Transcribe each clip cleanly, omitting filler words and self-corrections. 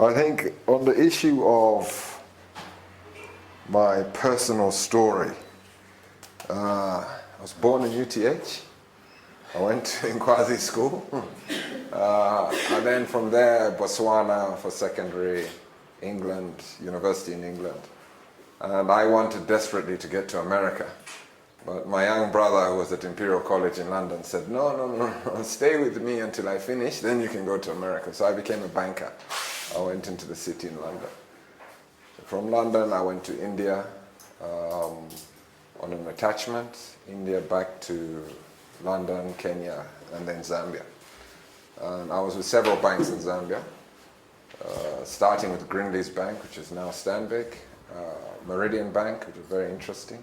I think on the issue of my personal story, I was born in UTH. I went to Nkwazi school. And then from there, Botswana for secondary, England, university in England. And I wanted desperately to get to America. But my young brother, who was at Imperial College in London, said, no, stay with me until I finish, then you can go to America. So I became a banker. I went into the city in London. From London, I went to India on an attachment, India back to London, Kenya, and then Zambia. And I was with several banks in Zambia, starting with Grindlays Bank, which is now Stanbic, Meridian Bank, which was very interesting,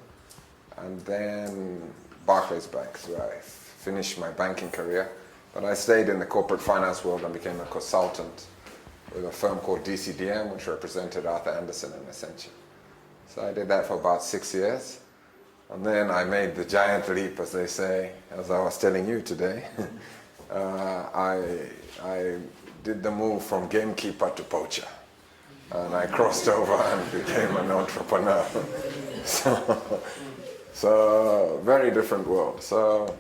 and then Barclays Bank, where I finished my banking career. But I stayed in the corporate finance world and became a consultant with a firm called DCDM, which represented Arthur Andersen and Accenture. So I did that for about 6 years. And then I made the giant leap, as they say, as I was telling you today. I did the move from gamekeeper to poacher. And I crossed over and became an entrepreneur. So very different world. So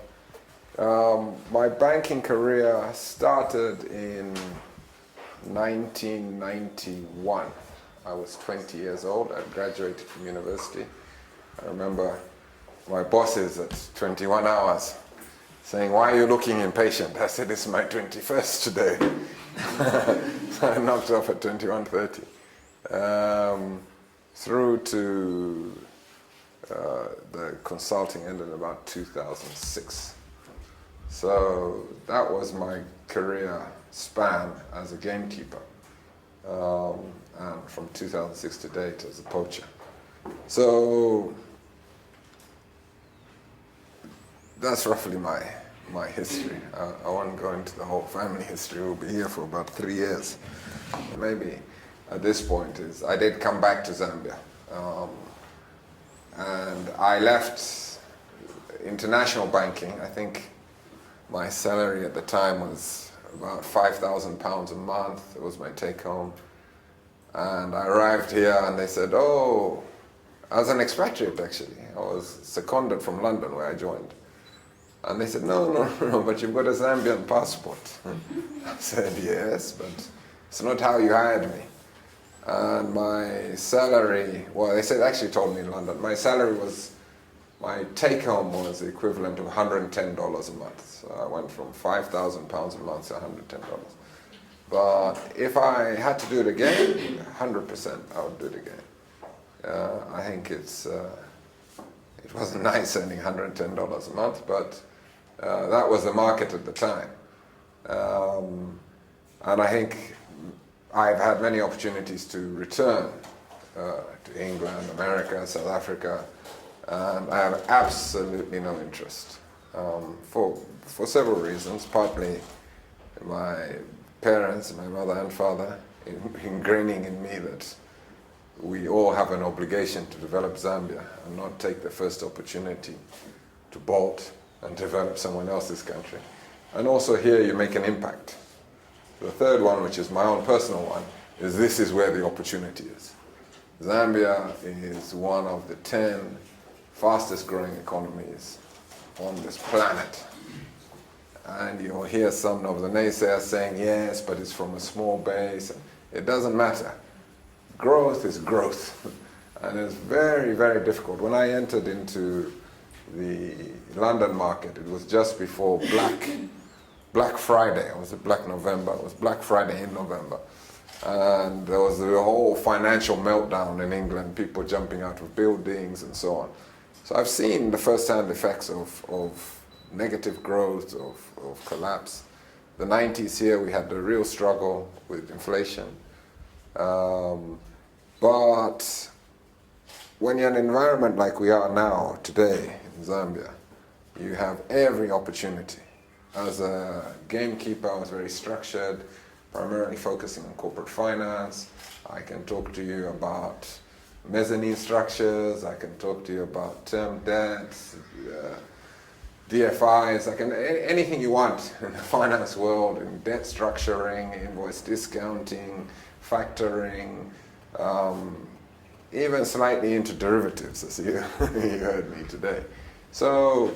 my banking career started in 1991. I was 20 years old. I graduated from university. I remember my bosses at 21 hours saying, "Why are you looking impatient?" I said, "It's my 21st today." So I knocked off at 21:30. Through to the consulting ended about 2006. So that was my career span as a gamekeeper, and from 2006 to date as a poacher. So that's roughly my history. I won't go into the whole family history. We'll be here for about 3 years. Maybe at this point is I did come back to Zambia, and I left international banking. I think my salary at the time was about £5,000 a month. It was my take home. And I arrived here and they said, "Oh," I was an expatriate actually. I was seconded from London where I joined. And they said, no, but you've got a Zambian passport." I said, "Yes, but it's not how you hired me." And my salary, well, they said, actually told me in London, my salary was, my take home was the equivalent of $110 a month. So I went from £5,000 a month to $110. But if I had to do it again, 100% I would do it again. I think it wasn't nice earning $110 a month, but that was the market at the time. And I think I've had many opportunities to return to England, America, South Africa, and I have absolutely no interest for several reasons. Partly my parents, my mother and father, ingraining in me that we all have an obligation to develop Zambia and not take the first opportunity to bolt and develop someone else's country. And also here you make an impact. The third one, which is my own personal one, is this is where the opportunity is. Zambia is one of the 10 fastest growing economies on this planet. And you'll hear some of the naysayers saying, yes, but it's from a small base. It doesn't matter. Growth is growth. And it's very, very difficult. When I entered into the London market, it was just before Black Friday. It was Black November. It was Black Friday in November. And there was the whole financial meltdown in England, people jumping out of buildings and so on. So I've seen the first-hand effects of negative growth, of collapse. The 90s here, we had the real struggle with inflation. But when you're in an environment like we are now, today, in Zambia, you have every opportunity. As a gamekeeper, I was very structured, primarily focusing on corporate finance. I can talk to you about mezzanine structures, I can talk to you about term debts, DFIs, anything you want in the finance world, in debt structuring, invoice discounting, factoring, even slightly into derivatives, as you, you heard me today. So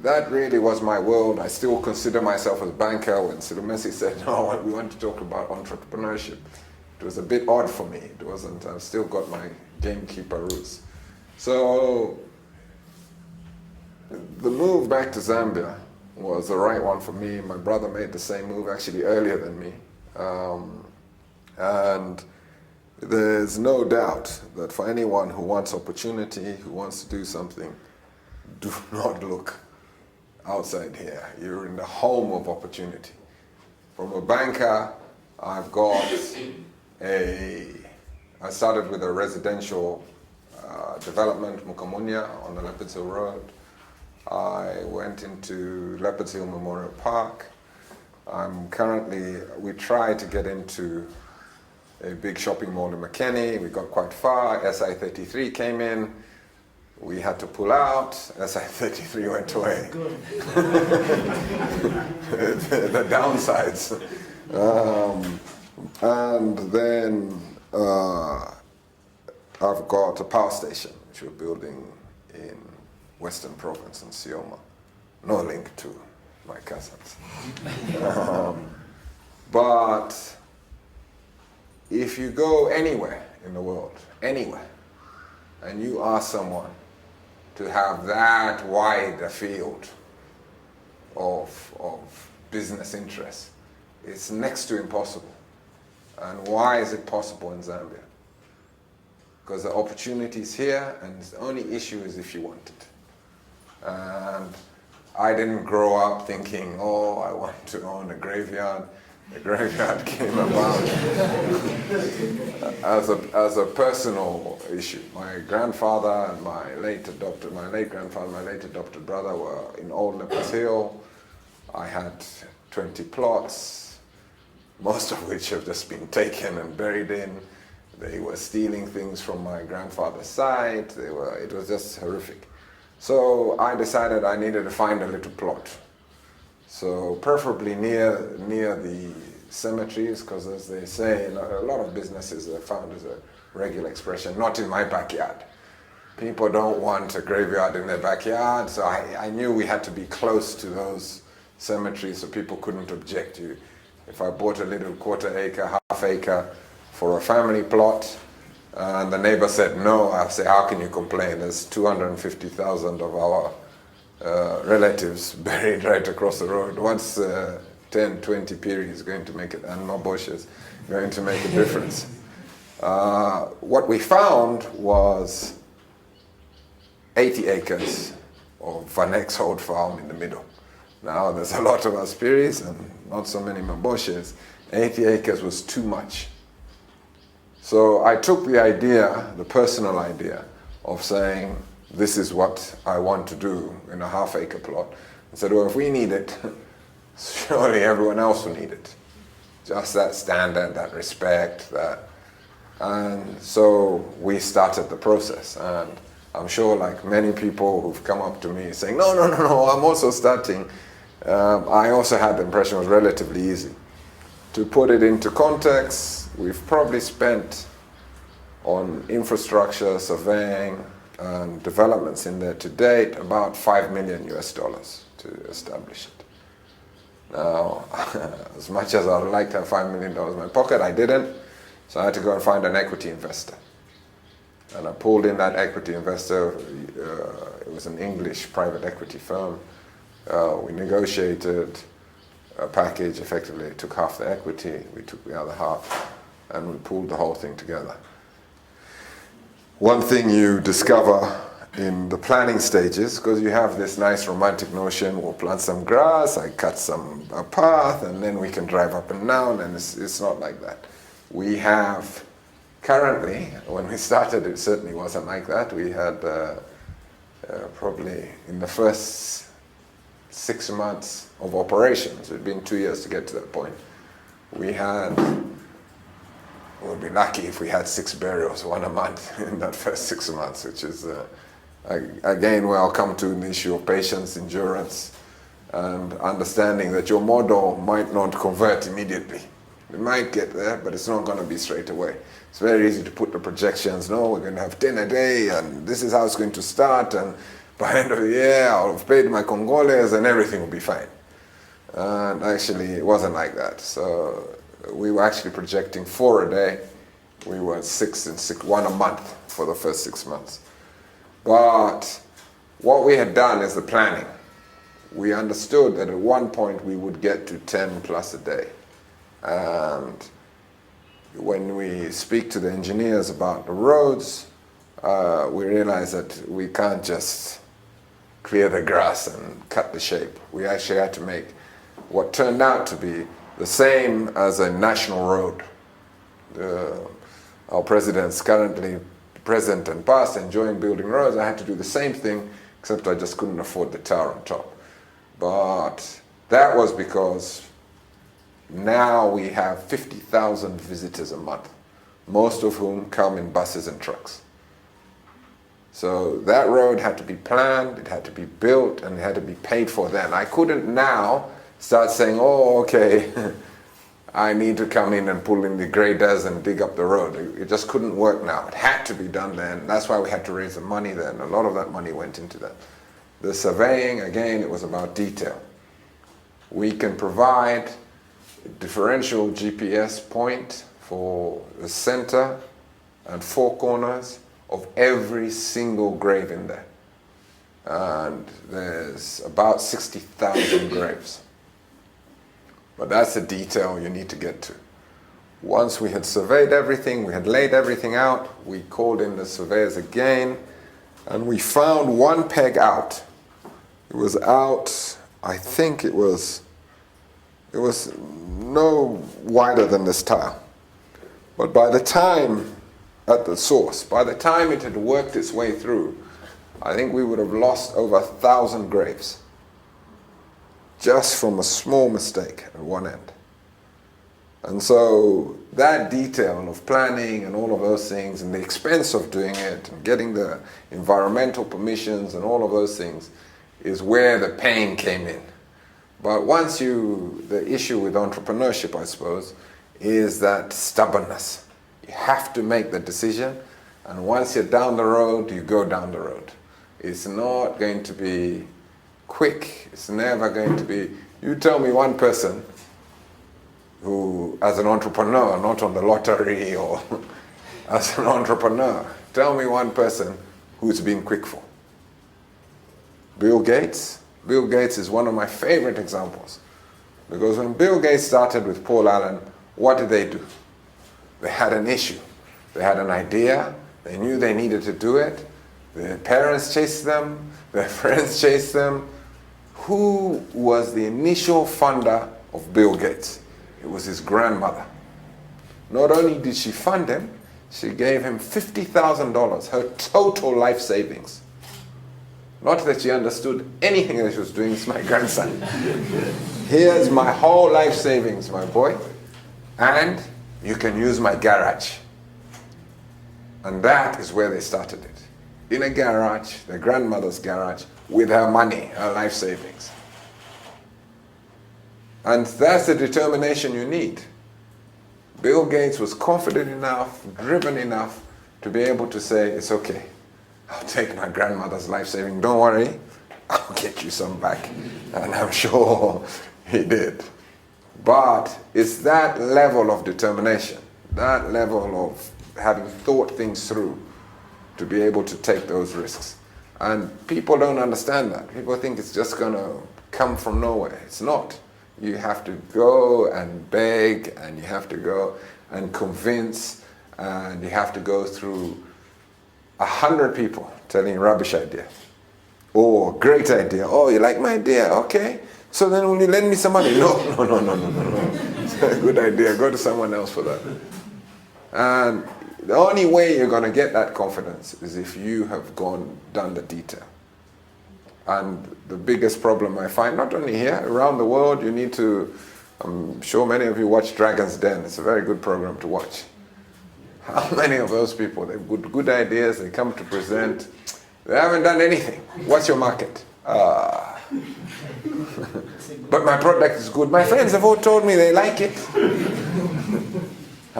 that really was my world. I still consider myself a banker. When Silumesi said, no, we want to talk about entrepreneurship, it was a bit odd for me. It wasn't, I've still got my gamekeeper roots. So the move back to Zambia was the right one for me. My brother made the same move, actually earlier than me. And there's no doubt that for anyone who wants opportunity, who wants to do something, do not look outside here. You're in the home of opportunity. From a banker, I started with a residential development, Mukamunya, on the Leopards Hill Road. I went into Leopards Hill Memorial Park. We tried to get into a big shopping mall in Makeni. We got quite far. SI33 came in. We had to pull out. SI33 went away. The downsides. And then I've got a power station, which we're building in Western Province in Sioma. No link to my cousins. But if you go anywhere in the world, anywhere, and you ask someone to have that wide a field of business interests, it's next to impossible. And why is it possible in Zambia? Because the opportunity is here, and the only issue is if you want it. And I didn't grow up thinking, oh, I want to own a graveyard. The graveyard came about as a personal issue. My grandfather and my late grandfather, my late adopted brother were in Old Leopards Hill. I had 20 plots, most of which have just been taken and buried in. They were stealing things from my grandfather's side. It was just horrific. So I decided I needed to find a little plot. So preferably near the cemeteries, because as they say, a lot of businesses are found as a regular expression, not in my backyard. People don't want a graveyard in their backyard, so I knew we had to be close to those cemeteries so people couldn't object to. If I bought a little quarter acre, half acre for a family plot, and the neighbor said no, I say, how can you complain? There's 250,000 of our relatives buried right across the road. What's 10, 20 Phiri is going to make it, and Maboshes going to make a difference? What we found was 80 acres of an ex-hold farm in the middle. Now there's a lot of us Phiris and not so many Maboshes. 80 acres was too much. So I took the idea, the personal idea, of saying, this is what I want to do in a half acre plot. I said, well, if we need it, surely everyone else will need it. Just that standard, that respect, that. And so we started the process. And I'm sure like many people who've come up to me saying, no, I'm also starting. I also had the impression it was relatively easy. To put it into context, we've probably spent on infrastructure, surveying, and developments in there to date about $5 million to establish it. Now, as much as I'd like to have $5 million in my pocket, I didn't. So I had to go and find an equity investor. And I pulled in that equity investor. It was an English private equity firm. We negotiated a package. Effectively, it took half the equity. We took the other half, and we pulled the whole thing together. One thing you discover in the planning stages, because you have this nice romantic notion, we'll plant some grass, I cut a path, and then we can drive up and down, and it's not like that. We have currently, when we started, it certainly wasn't like that. We had probably in the first 6 months of operations, it'd been 2 years to get to that point, we'd be lucky if we had 6 burials, 1 a month in that first 6 months, which is, again, where I'll come to an issue of patience, endurance, and understanding that your model might not convert immediately. We might get there, but it's not going to be straight away. It's very easy to put the projections. No, we're going to have 10 a day, and this is how it's going to start, and by the end of the year, I'll have paid my Congoles, and everything will be fine. And actually, it wasn't like that. So we were actually projecting 4 a day. We were at 6 and 6, 1 a month for the first 6 months. But what we had done is the planning. We understood that at one point we would get to 10 plus a day. And when we speak to the engineers about the roads, we realize that we can't just clear the grass and cut the shape. We actually had to make what turned out to be the same as a national road. Our presidents currently, present and past, enjoying building roads. I had to do the same thing, except I just couldn't afford the tar on top. But that was because now we have 50,000 visitors a month, most of whom come in buses and trucks. So that road had to be planned, it had to be built, and it had to be paid for then. I couldn't now start saying, oh, okay, I need to come in and pull in the graders and dig up the road. It just couldn't work now. It had to be done then. That's why we had to raise the money then. A lot of that money went into that. The surveying, again, it was about detail. We can provide a differential GPS point for the center and 4 corners of every single grave in there. And there's about 60,000 graves. But that's the detail you need to get to. Once we had surveyed everything, we had laid everything out, we called in the surveyors again, and we found one peg out. It was out, I think it was no wider than this tile. But by the time, at the source, by the time it had worked its way through, I think we would have lost over 1,000 graves just from a small mistake at one end. And so that detail of planning and all of those things and the expense of doing it and getting the environmental permissions and all of those things is where the pain came in. But once the issue with entrepreneurship, I suppose, is that stubbornness. You have to make the decision, and once you're down the road, you go down the road. It's not going to be quick. It's never going to be. You tell me one person who, as an entrepreneur, not on the lottery or as an entrepreneur, tell me one person who's been quick for. Bill Gates. Bill Gates is one of my favorite examples. Because when Bill Gates started with Paul Allen, what did they do? They had an issue. They had an idea. They knew they needed to do it. Their parents chased them. Their friends chased them. Who was the initial funder of Bill Gates? It was his grandmother. Not only did she fund him, she gave him $50,000, her total life savings. Not that she understood anything that she was doing. It's my grandson. Here's my whole life savings, my boy. And you can use my garage. And that is where they started it. In a garage, their grandmother's garage, with her money, her life savings. And that's the determination you need. Bill Gates was confident enough, driven enough to be able to say, it's okay. I'll take my grandmother's life saving. Don't worry, I'll get you some back. And I'm sure he did. But it's that level of determination, that level of having thought things through to be able to take those risks. And people don't understand that. People think it's just going to come from nowhere. It's not. You have to go and beg, and you have to go and convince, and you have to go through 100 people telling you rubbish idea or great idea. Oh, you like my idea? Okay. So then will you lend me some money? No. It's a good idea. Go to someone else for that. And the only way you're going to get that confidence is if you have done the detail. And the biggest problem I find, not only here, around the world, you need to, I'm sure many of you watch Dragon's Den. It's a very good program to watch. How many of those people, they've good ideas, they come to present, they haven't done anything. What's your market? But my product is good. My friends have all told me they like it.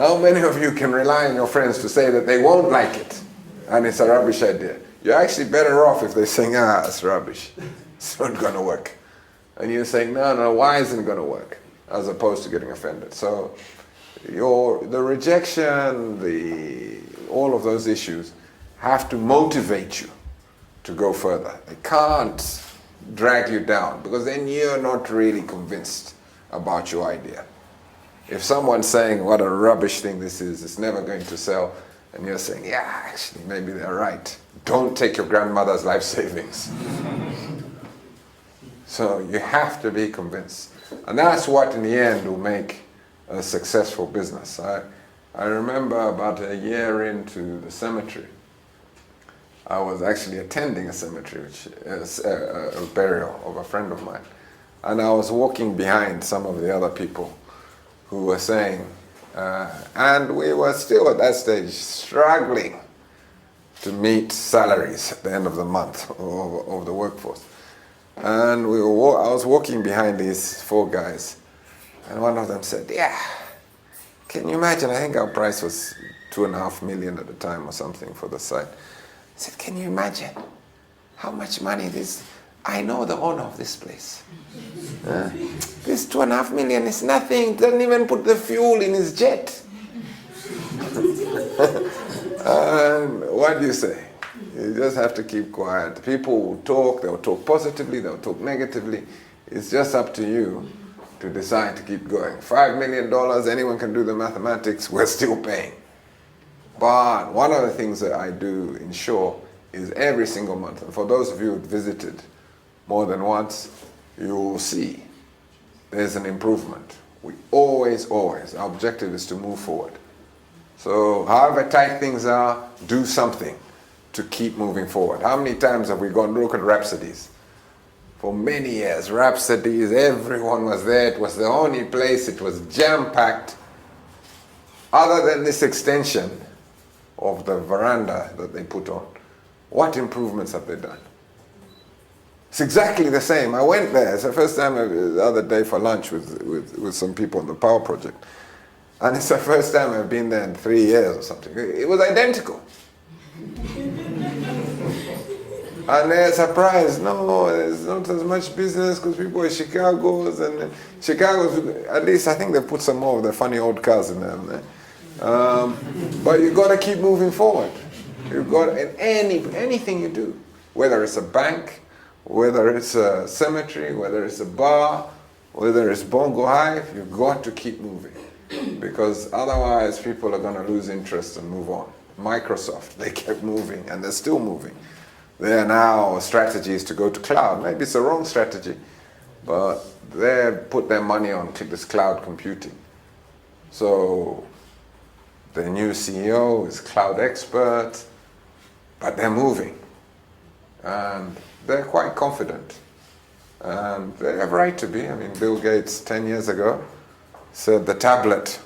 How many of you can rely on your friends to say that they won't like it and it's a rubbish idea? You're actually better off if they say, it's rubbish. It's not going to work. And you're saying, no, why isn't it going to work? As opposed to getting offended. So the rejection, all of those issues have to motivate you to go further. They can't drag you down, because then you're not really convinced about your idea. If someone's saying what a rubbish thing this is, it's never going to sell, and you're saying, actually, maybe they're right. Don't take your grandmother's life savings. So you have to be convinced. And that's what in the end will make a successful business. I remember about a year into the cemetery, I was actually attending a cemetery, which is a burial of a friend of mine. And I was walking behind some of the other people who were saying, and we were still at that stage struggling to meet salaries at the end of the month of the workforce. And I was walking behind these 4 guys, and one of them said, can you imagine, I think our price was 2.5 million at the time or something for the site. I said, can you imagine how much money I know the owner of this place. This 2.5 million is nothing, doesn't even put the fuel in his jet. And what do you say? You just have to keep quiet. People will talk, they'll talk positively, they'll talk negatively. It's just up to you to decide to keep going. $5 million, anyone can do the mathematics, we're still paying. But one of the things that I do ensure is every single month, and for those of you who've visited more than once, you will see there's an improvement. We always, our objective is to move forward. So however tight things are, do something to keep moving forward. How many times have we gone, look at Rhapsodies? For many years, Rhapsodies, everyone was there. It was the only place, it was jam-packed. Other than this extension of the veranda that they put on, what improvements have they done? It's exactly the same. I went there. It's the first time the other day for lunch with some people on the power project. And it's the first time I've been there in 3 years or something. It was identical. And they're surprised. No, there's not as much business because people are Chicago's. And Chicago's, at least I think they put some more of the funny old cars in there. But you've got to keep moving forward. You've got, in anything you do, whether it's a bank, whether it's a cemetery, whether it's a bar, whether it's BongoHive, you've got to keep moving. Because otherwise people are going to lose interest and move on. Microsoft, they kept moving and they're still moving. There are now strategies to go to cloud. Maybe it's a wrong strategy, but they put their money on this cloud computing. So the new CEO is cloud expert, but they're moving. And they're quite confident. And they have a right to be. I mean, Bill Gates 10 years ago said the tablet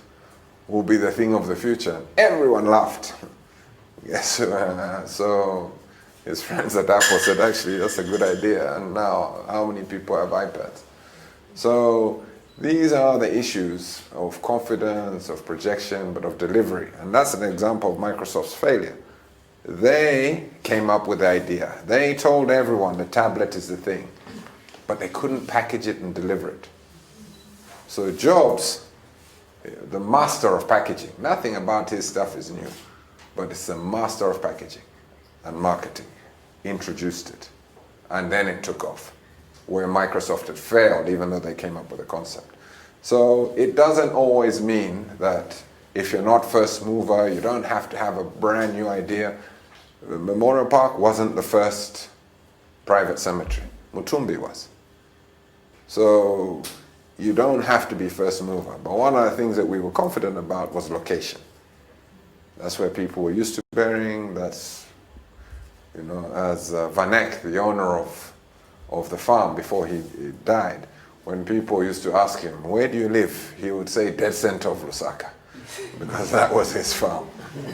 will be the thing of the future. Everyone laughed. Yes, so his friends at Apple said, actually, that's a good idea. And now, how many people have iPads? So these are the issues of confidence, of projection, but of delivery. And that's an example of Microsoft's failure. They came up with the idea. They told everyone the tablet is the thing, but they couldn't package it and deliver it. So Jobs, the master of packaging, nothing about his stuff is new, but it's the master of packaging and marketing, introduced it, and then it took off, where Microsoft had failed, even though they came up with a concept. So it doesn't always mean that if you're not first mover, you don't have to have a brand new idea. Memorial Park wasn't the first private cemetery. Mutumbi was. So you don't have to be first mover. But one of the things that we were confident about was location. That's where people were used to burying. That's, you know, as Vanek, the owner of the farm before he died, when people used to ask him, where do you live? He would say, dead center of Lusaka, because that was his farm.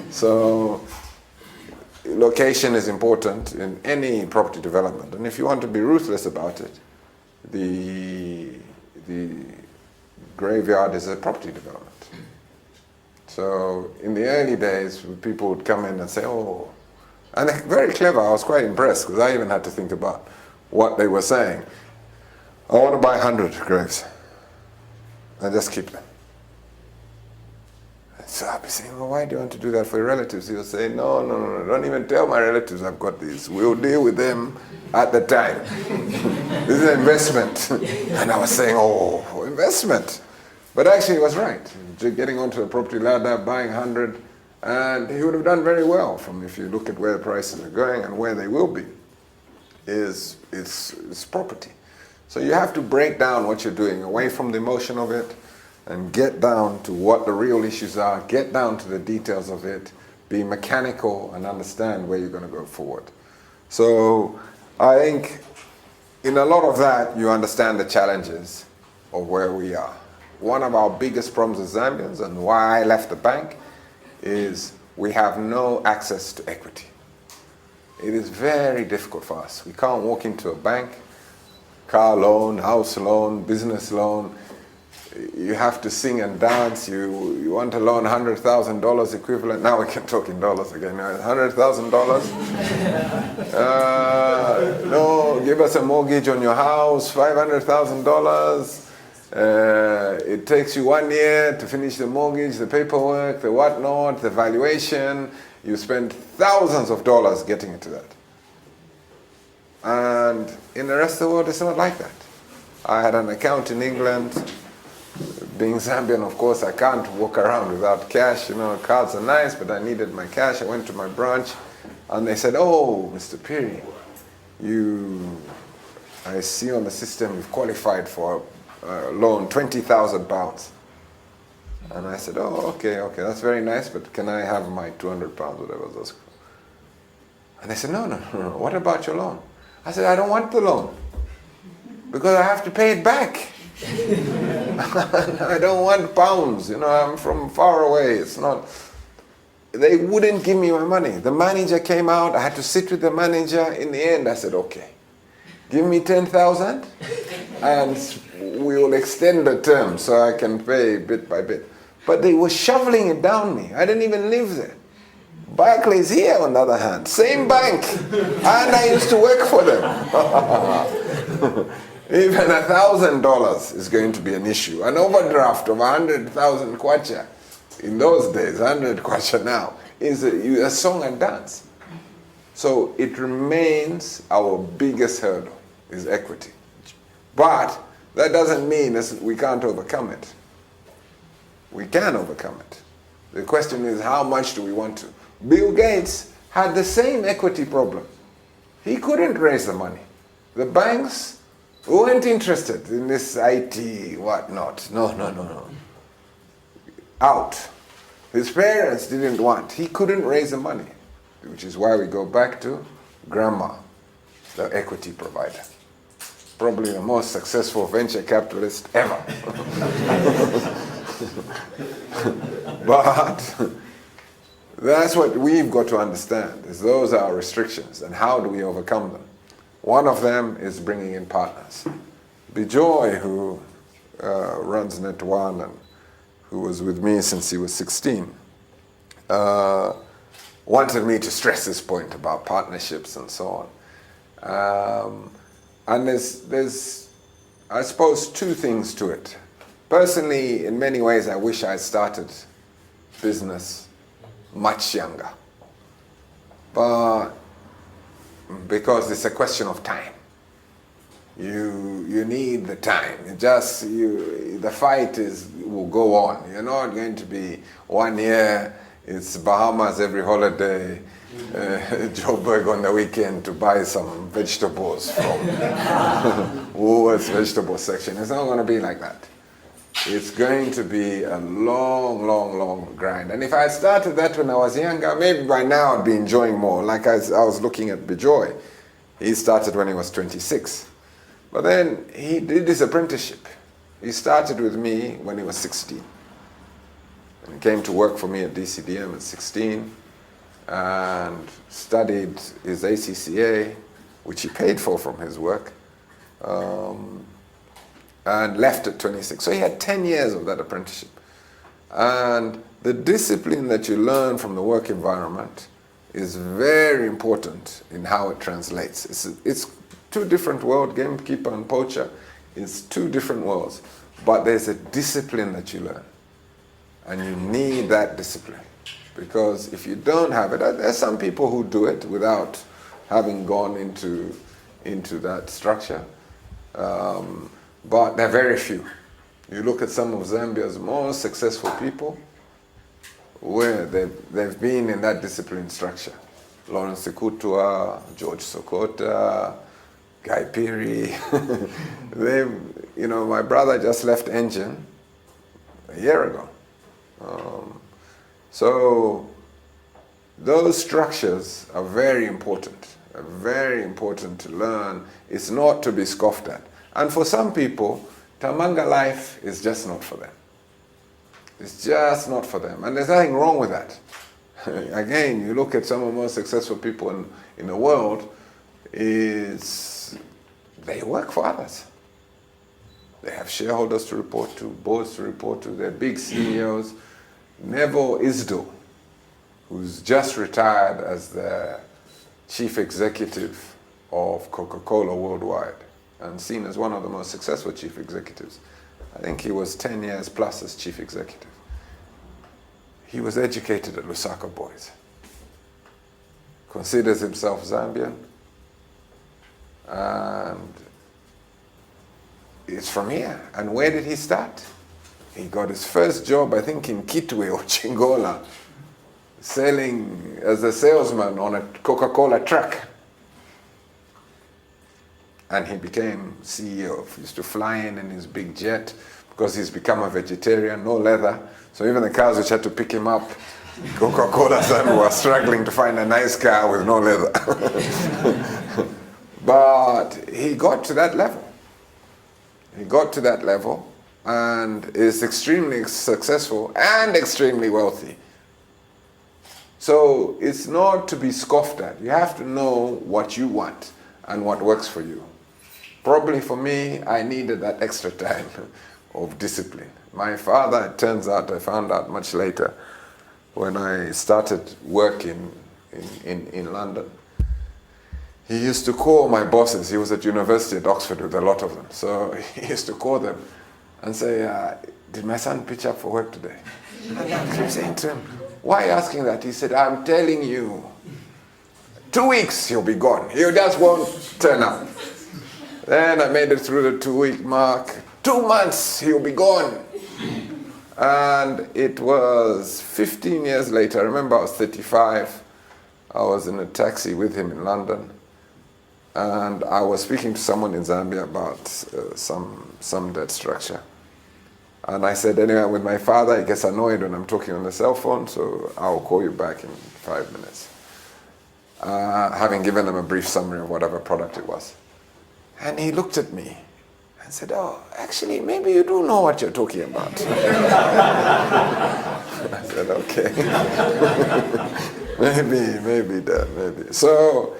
So location is important in any property development. And if you want to be ruthless about it, the graveyard is a property development. So in the early days, people would come in and say, oh, and they're very clever. I was quite impressed because I even had to think about what they were saying. I want to buy 100 graves and just keep them. So I'll be saying, well, why do you want to do that for your relatives? He'll say, no, don't even tell my relatives I've got these. We'll deal with them at the time. This is an investment. And I was saying, oh, investment. But actually he was right. Getting onto a property ladder, buying 100, and he would have done very well from, if you look at where the prices are going and where they will be, is property. So you have to break down what you're doing away from the emotion of it and get down to what the real issues are, get down to the details of it, be mechanical and understand where you're going to go forward. So I think in a lot of that you understand the challenges of where we are. One of our biggest problems as Zambians, and why I left the bank, is we have no access to equity. It is very difficult for us. We can't walk into a bank, car loan, house loan, business loan. You have to sing and dance. You want to loan $100,000 equivalent. Now we can talk in dollars again. $100,000. No, give us a mortgage on your house, $500,000. It takes you 1 year to finish the mortgage, the paperwork, the whatnot, the valuation. You spend thousands of dollars getting into that. And in the rest of the world, it's not like that. I had an account in England. Being Zambian, of course, I can't walk around without cash. You know, cards are nice, but I needed my cash. I went to my branch, and they said, oh, Mr. Phiri, I see on the system you've qualified for loan, £20,000. And I said, oh, okay, that's very nice, but can I have my £200, whatever those? And they said, no, what about your loan? I said, I don't want the loan, because I have to pay it back. I don't want pounds, you know, I'm from far away, it's not, they wouldn't give me my money. The manager came out, I had to sit with the manager. In the end, I said, okay, give me 10,000 and we will extend the term so I can pay bit by bit. But they were shoveling it down me. I didn't even live there. Barclays here, on the other hand, same bank, and I used to work for them. Even $1,000 is going to be an issue. An overdraft of 100,000 kwacha, in those days, 100 kwacha now, is a song and dance. So it remains our biggest hurdle, is equity. But that doesn't mean we can't overcome it. We can overcome it. The question is, how much do we want to? Bill Gates had the same equity problem. He couldn't raise the money. The banks weren't interested in this IT whatnot. No. Out. His parents didn't want. He couldn't raise the money, which is why we go back to grandma, the equity provider. Probably the most successful venture capitalist ever. But that's what we've got to understand, is those are our restrictions, and how do we overcome them? One of them is bringing in partners. Bijoy, who runs Net One and who was with me since he was 16, wanted me to stress this point about partnerships and so on. And there's, I suppose, two things to it. Personally, in many ways, I wish I started business much younger. But because it's a question of time. You need the time. The fight will go on. You're not going to be 1 year, it's Bahamas every holiday, Joburg on the weekend to buy some vegetables from Woolworth's vegetable section. It's not going to be like that. It's going to be a long grind. And if I started that when I was younger, maybe by now I'd be enjoying more. Like I was looking at Bijoy. He started when he was 26. But then he did his apprenticeship. He started with me when he was 16. And he came to work for me at DCDM at 16 and studied his ACCA, which he paid for from his work. And left at 26. So he had 10 years of that apprenticeship. And the discipline that you learn from the work environment is very important in how it translates. It's two different worlds, gamekeeper and poacher. It's two different worlds. But there's a discipline that you learn. And you need that discipline. Because if you don't have it, there's some people who do it without having gone into that structure. But there are very few. You look at some of Zambia's most successful people, where they've been in that discipline structure. Lawrence Sekutua, George Sokota, Guy Phiri. My brother just left Engine a year ago. So those structures are very important to learn. It's not to be scoffed at. And for some people, Tamanga life is just not for them. It's just not for them. And there's nothing wrong with that. Again, you look at some of the most successful people in the world, they work for others. They have shareholders to report to, boards to report to, they're big CEOs. Neville Isdell, who's just retired as the chief executive of Coca-Cola worldwide and seen as one of the most successful chief executives. I think he was 10 years plus as chief executive. He was educated at Lusaka Boys. Considers himself Zambian. And it's from here. And where did he start? He got his first job, I think, in Kitwe or Chingola, selling as a salesman on a Coca-Cola truck. And he became CEO. He used to fly in his big jet because he's become a vegetarian, no leather. So even the cars which had to pick him up, Coca-Cola were struggling to find a nice car with no leather. But he got to that level. He got to that level and is extremely successful and extremely wealthy. So it's not to be scoffed at. You have to know what you want and what works for you. Probably for me, I needed that extra time of discipline. My father, it turns out, I found out much later, when I started work in London, he used to call my bosses. He was at university at Oxford with a lot of them. So he used to call them and say, did my son pitch up for work today? And I kept saying to him, why are you asking that? He said, I'm telling you, 2 weeks he'll be gone. He just won't turn up. Then I made it through the 2-week mark. 2 months he'll be gone. And it was 15 years later. I remember I was 35. I was in a taxi with him in London. And I was speaking to someone in Zambia about some debt structure. And I said, anyway, with my father, he gets annoyed when I'm talking on the cell phone, so I'll call you back in 5 minutes. Having given them a brief summary of whatever product it was. And he looked at me and said, oh, actually, maybe you do know what you're talking about. I said, okay. maybe, Dad, maybe. So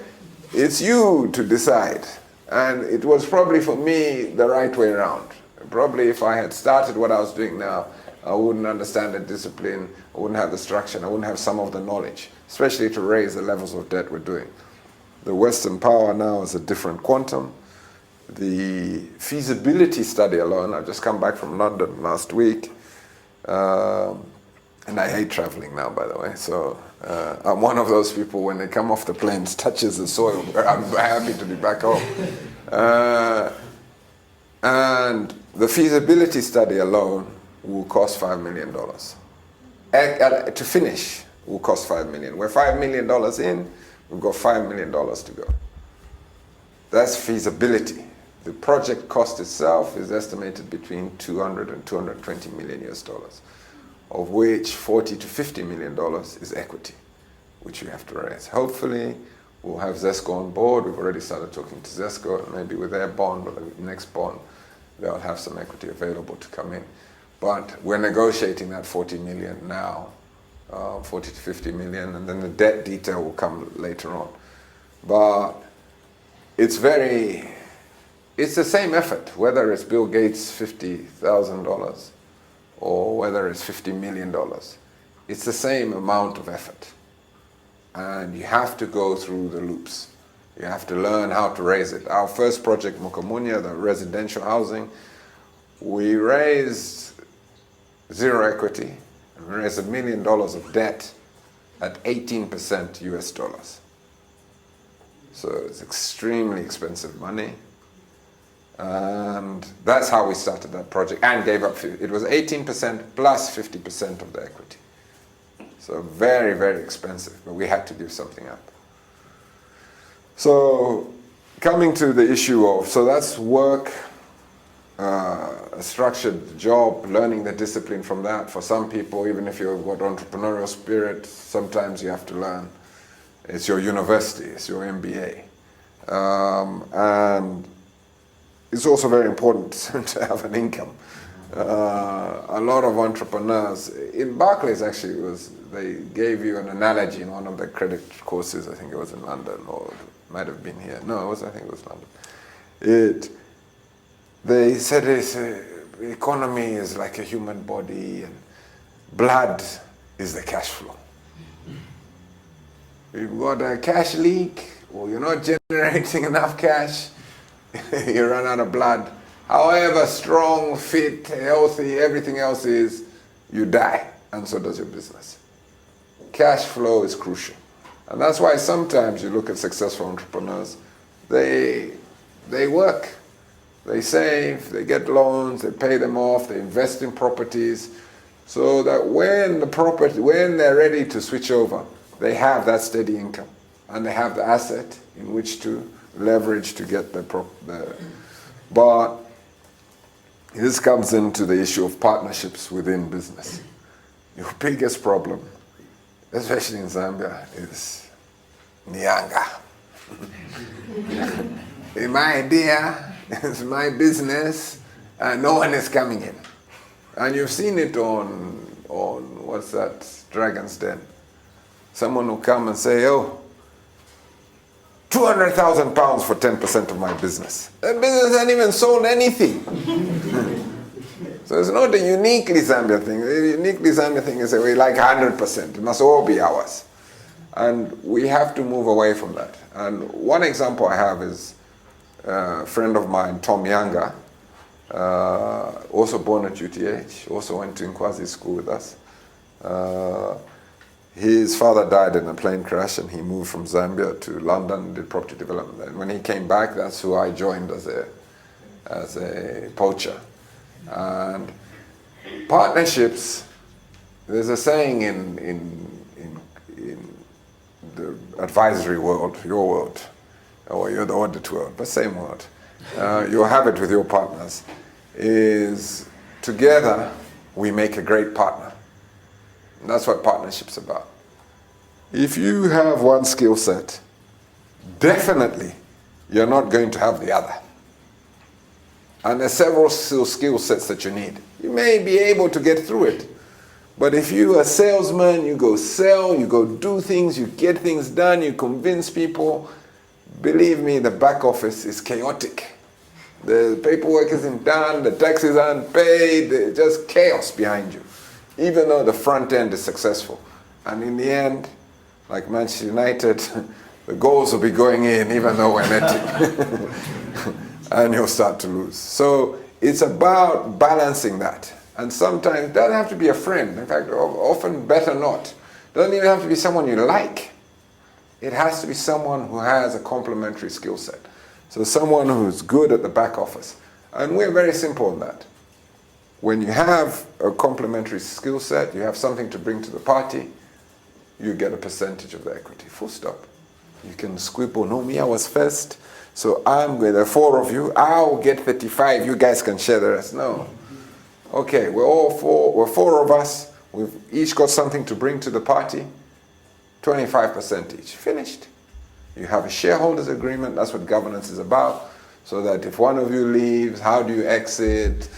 it's you to decide. And it was probably for me the right way around. Probably if I had started what I was doing now, I wouldn't understand the discipline, I wouldn't have the structure, I wouldn't have some of the knowledge, especially to raise the levels of debt we're doing. The Western power now is a different quantum. The feasibility study alone, I've just come back from London last week, and I hate traveling now, by the way, so I'm one of those people when they come off the planes, touches the soil, I'm happy to be back home. And the feasibility study alone will cost $5 million. To finish will cost $5 million. We're $5 million in, we've got $5 million to go. That's feasibility. The project cost itself is estimated between 200 and 220 million US dollars, of which 40 to 50 million dollars is equity, which we have to raise. Hopefully, we'll have ZESCO on board. We've already started talking to ZESCO, and maybe with their bond or the next bond, they'll have some equity available to come in. But we're negotiating that 40 million now, 40 to 50 million, and then the debt detail will come later on. But it's the same effort, whether it's Bill Gates' $50,000 or whether it's $50 million. It's the same amount of effort. And you have to go through the loops. You have to learn how to raise it. Our first project, Mukamunya, the residential housing, we raised zero equity. We raised $1 million of debt at 18% US dollars. So it's extremely expensive money. And that's how we started that project and gave up. It was 18% plus 50% of the equity. So very, very expensive, but we had to give something up. So coming to the issue of, so that's work, a structured job, learning the discipline from that. For some people, even if you've got entrepreneurial spirit, sometimes you have to learn. It's your university, it's your MBA. And it's also very important to have an income. A lot of entrepreneurs, in Barclays actually, they gave you an analogy in one of the credit courses, I think it was in London, or it might have been here. No, I think it was London. They said the economy is like a human body and blood is the cash flow. You've got a cash leak, or you're not generating enough cash, you run out of blood. However strong, fit, healthy, everything else is, you die, and so does your business. Cash flow is crucial. And that's why sometimes you look at successful entrepreneurs, they work, they save, they get loans, they pay them off, they invest in properties, so that when they're ready to switch over, they have that steady income, and they have the asset in which to leverage to get but this comes into the issue of partnerships within business. Your biggest problem, especially in Zambia, is Nyanga. It's my idea, it's my business, and no one is coming in. And you've seen it on what's that, Dragon's Den. Someone will come and say, oh, £200,000 for 10% of my business. That business hasn't even sold anything. So it's not a uniquely Zambian thing. The uniquely Zambian thing is that we like 100%. It must all be ours. And we have to move away from that. And one example I have is a friend of mine, Tom Yanga, also born at UTH, also went to Nkwazi school with us. His father died in a plane crash and he moved from Zambia to London, did property development. And when he came back, that's who I joined as a poacher. And partnerships, there's a saying in the advisory world, your world, or you're the audit world, but same world. You'll have it with your partners, is together we make a great partner. And that's what partnership's about. If you have one skill set, definitely you're not going to have the other. And there's several skill sets that you need. You may be able to get through it, but if you're a salesman, you go sell, you go do things, you get things done, you convince people, believe me, the back office is chaotic. The paperwork isn't done, the taxes aren't paid, there's just chaos behind you, even though the front end is successful. And in the end, like Manchester United, the goals will be going in even though we're netting. And you'll start to lose. So it's about balancing that. And sometimes it doesn't have to be a friend. In fact, often better not. It doesn't even have to be someone you like. It has to be someone who has a complementary skill set. So someone who's good at the back office. And we're very simple on that. When you have a complementary skill set, you have something to bring to the party, you get a percentage of the equity, full stop. You can squibble, no, me, I was first, so I'm with the four of you, I'll get 35, you guys can share the rest. No. Okay, we're four of us, we've each got something to bring to the party, 25% each, finished. You have a shareholders agreement, that's what governance is about, so that if one of you leaves, how do you exit,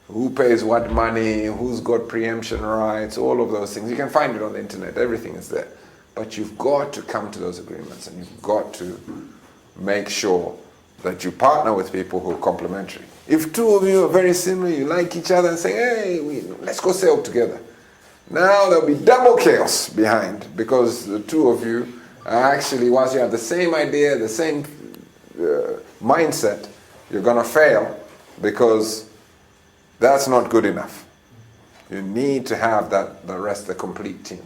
who pays what money, who's got preemption rights, all of those things. You can find it on the internet, everything is there. But you've got to come to those agreements and you've got to make sure that you partner with people who are complementary. If two of you are very similar, you like each other and say, hey, let's go sell together. Now there'll be double chaos behind, because the two of you are actually, once you have the same idea, the same mindset, you're going to fail, because that's not good enough. You need to have the complete team.